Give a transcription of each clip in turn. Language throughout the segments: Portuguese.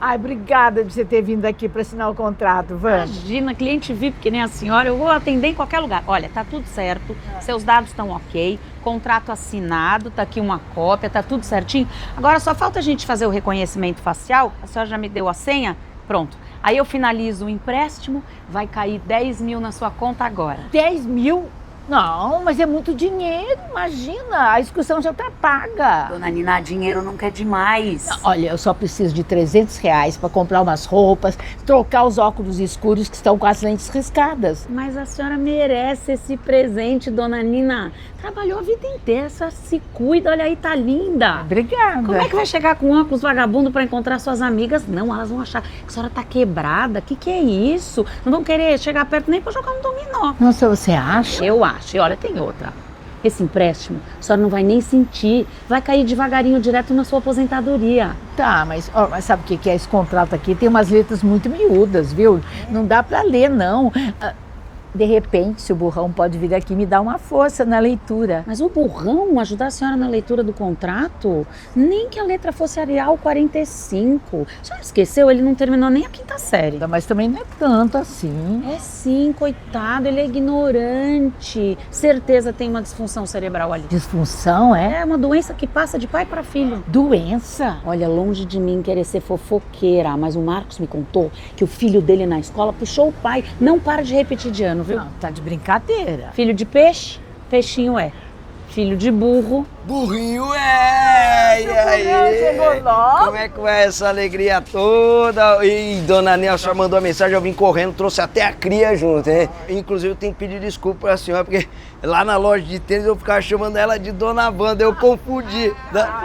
Ai, obrigada de você ter vindo aqui para assinar o contrato, Vânia. Imagina, cliente VIP que nem a senhora, eu vou atender em qualquer lugar. Olha, tá tudo certo, seus dados estão ok, contrato assinado, tá aqui uma cópia, tá tudo certinho. Agora só falta a gente fazer o reconhecimento facial, a senhora já me deu a senha? Pronto. Aí eu finalizo o empréstimo, vai cair 10 mil na sua conta agora. 10 mil? Não, mas é muito dinheiro, imagina, a excursão já tá paga. Dona Nina, dinheiro nunca é demais. Olha, eu só preciso de R$ 300 para comprar umas roupas, trocar os óculos escuros que estão com as lentes riscadas. Mas a senhora merece esse presente, Dona Nina. Trabalhou a vida inteira, a senhora se cuida, olha aí, tá linda. Obrigada. Como é que vai chegar com óculos vagabundo para encontrar suas amigas? Não, elas vão achar que a senhora tá quebrada. Que é isso? Não vão querer chegar perto nem para jogar um dominó. Nossa, você acha? Eu acho. E olha, tem outra. Esse empréstimo, a senhora não vai nem sentir. Vai cair devagarinho direto na sua aposentadoria. Tá, mas sabe o que é esse contrato aqui? Tem umas letras muito miúdas, viu? Não dá para ler, não. De repente, se o burrão pode vir aqui me dar uma força na leitura. Mas o burrão ajudar a senhora na leitura do contrato? Nem que a letra fosse Arial 45. A senhora esqueceu? Ele não terminou nem a 5ª série. Mas também não é tanto assim. É sim, coitado, ele é ignorante. Certeza tem uma disfunção cerebral ali. Disfunção, é? É uma doença que passa de pai para filho. Doença? Olha, longe de mim querer ser fofoqueira, mas o Marcos me contou que o filho dele na escola puxou o pai. Não para de repetir de ano, viu? Não, tá de brincadeira. Filho de peixe, peixinho é. Filho de burro, burrinho é! E aí? Chegou logo? Como é que vai essa alegria toda? E Dona Nel, a senhora mandou a mensagem, eu vim correndo, trouxe até a cria junto, hein? Inclusive eu tenho que pedir desculpa pra senhora, porque lá na loja de tênis eu ficava chamando ela de Dona Wanda, eu confundi.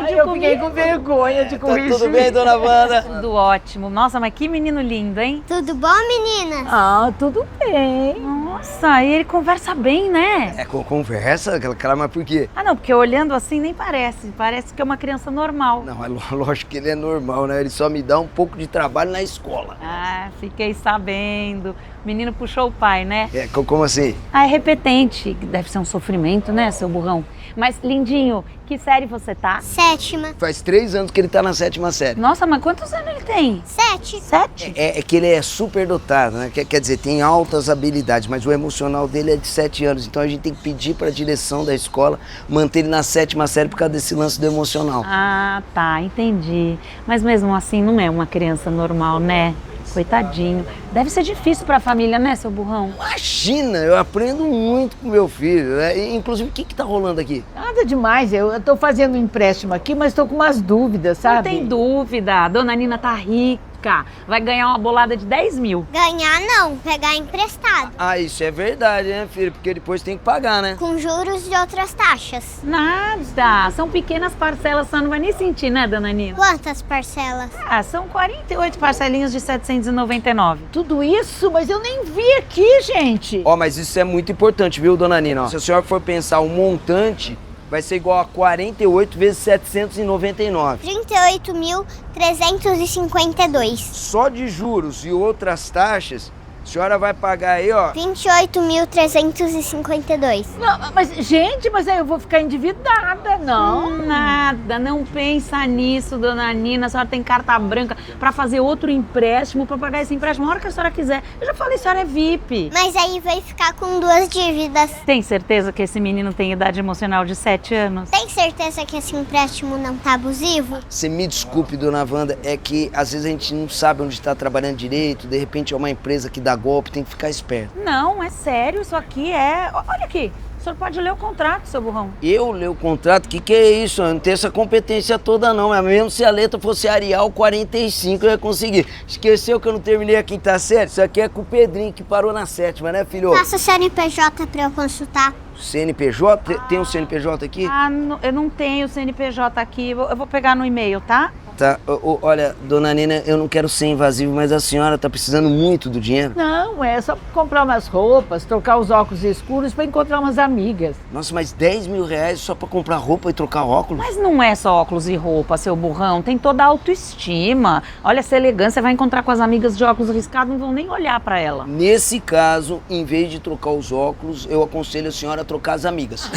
Eu fiquei com vergonha de corrigir. Tá tudo bem, Dona Wanda? tudo ótimo. Nossa, mas que menino lindo, hein? Tudo bom, meninas? Ah, tudo bem. Nossa, e ele conversa bem, né? É, conversa, aquela cara, mas por quê? Ah, não, porque olhando assim nem parece. Parece que é uma criança normal. Não, é lógico que ele é normal, né? Ele só me dá um pouco de trabalho na escola. Ah, fiquei sabendo. O menino puxou o pai, né? É, como assim? Ah, é repetente. Deve ser um sofrimento, né, seu burrão? Mas, lindinho, que série você tá? 7ª. Faz 3 anos que ele tá na 7ª série. Nossa, mas quantos anos ele tem? 7. 7? É que ele é super dotado, né? Quer dizer, tem altas habilidades, mas o emocional dele é de 7 anos. Então a gente tem que pedir para a direção da escola manter ele na 7ª série por causa desse lance do emocional. Ah, tá, entendi. Mas mesmo assim não é uma criança normal, né? Coitadinho. Deve ser difícil pra família, né, seu burrão? Imagina, eu aprendo muito com meu filho, né? Inclusive, o que tá rolando aqui? Nada demais, eu tô fazendo um empréstimo aqui, mas tô com umas dúvidas, sabe? Não tem dúvida, a dona Nina tá rica. Vai ganhar uma bolada de 10 mil. Ganhar não, pegar emprestado. Ah, isso é verdade, né, filho? Porque depois tem que pagar, né? Com juros de outras taxas. Nada, são pequenas parcelas, só não vai nem sentir, né, dona Nina? Quantas parcelas? Ah, são 48 parcelinhas de 799. Tudo isso, mas eu nem vi aqui, gente. Ó, mas isso é muito importante, viu, dona Nina? Ó, se a senhora for pensar um montante, vai ser igual a 48 vezes 799. 38.352. Só de juros e outras taxas, a senhora vai pagar aí, ó. 28.352. Não, mas, gente, mas aí eu vou ficar endividada, não. Nada, não pensa nisso, dona Nina. A senhora tem carta branca pra fazer outro empréstimo, pra pagar esse empréstimo a hora que a senhora quiser. Eu já falei, a senhora é VIP. Mas aí vai ficar com 2 dívidas. Tem certeza que esse menino tem idade emocional de 7 anos? Tem certeza que esse empréstimo não tá abusivo? Você me desculpe, dona Wanda, é que às vezes a gente não sabe onde está trabalhando direito, de repente é uma empresa que dá golpe, tem que ficar esperto. Não, é sério, isso aqui é... Olha aqui, o senhor pode ler o contrato, seu burrão. Eu ler o contrato? Que é isso? Eu não tenho essa competência toda não, mas mesmo se a letra fosse Arial 45 eu ia conseguir. Esqueceu que eu não terminei a 5ª série? Isso aqui é com o Pedrinho que parou na 7ª, né, filho? Passa o CNPJ pra eu consultar. CNPJ? Tem um CNPJ aqui? Ah, eu não tenho CNPJ aqui, eu vou pegar no e-mail, tá? Tá, olha, dona Nina, eu não quero ser invasivo, mas a senhora tá precisando muito do dinheiro. Não, é só comprar umas roupas, trocar os óculos escuros pra encontrar umas amigas. Nossa, mas 10 mil reais só pra comprar roupa e trocar óculos? Mas não é só óculos e roupa, seu burrão, tem toda a autoestima. Olha essa elegância, vai encontrar com as amigas de óculos riscados, não vão nem olhar pra ela. Nesse caso, em vez de trocar os óculos, eu aconselho a senhora a trocar as amigas.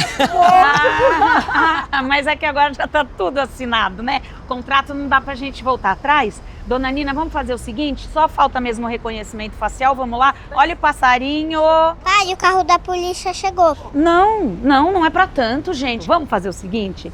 Mas é que agora já tá tudo assinado, né? Contrato não dá pra gente voltar atrás. Dona Nina, vamos fazer o seguinte, só falta mesmo o reconhecimento facial, vamos lá. Olha o passarinho. Pai, o carro da polícia chegou. Não é pra tanto, gente. Vamos fazer o seguinte,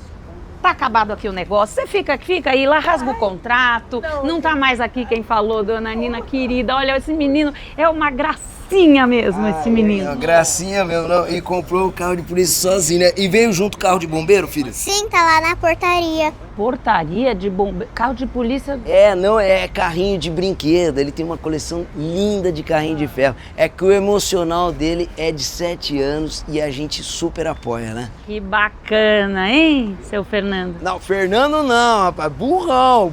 tá acabado aqui o negócio, você fica aí, lá rasga o contrato, não tá mais aqui quem falou, Dona Nina querida, olha, esse menino é uma gracinha mesmo, esse menino. É uma gracinha mesmo, não. E comprou o carro de polícia sozinho, né? E veio junto o carro de bombeiro, filho? Sim, tá lá na portaria. Portaria de bombeiro, carro de polícia... É carrinho de brinquedo, ele tem uma coleção linda de carrinho de ferro. É que o emocional dele é de 7 anos e a gente super apoia, né? Que bacana, hein, seu Fernando? Não, Fernando não, rapaz, burrão.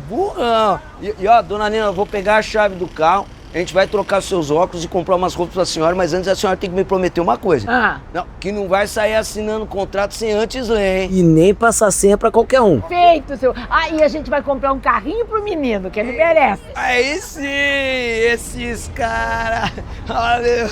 E ó, Dona Nina, eu vou pegar a chave do carro, a gente vai trocar seus óculos e comprar umas roupas pra senhora, mas antes a senhora tem que me prometer uma coisa. Não, que não vai sair assinando contrato sem antes ler, hein? E nem passar senha pra qualquer um. Feito, seu. E a gente vai comprar um carrinho pro menino, que ele merece. Aí sim, esses caras. Valeu.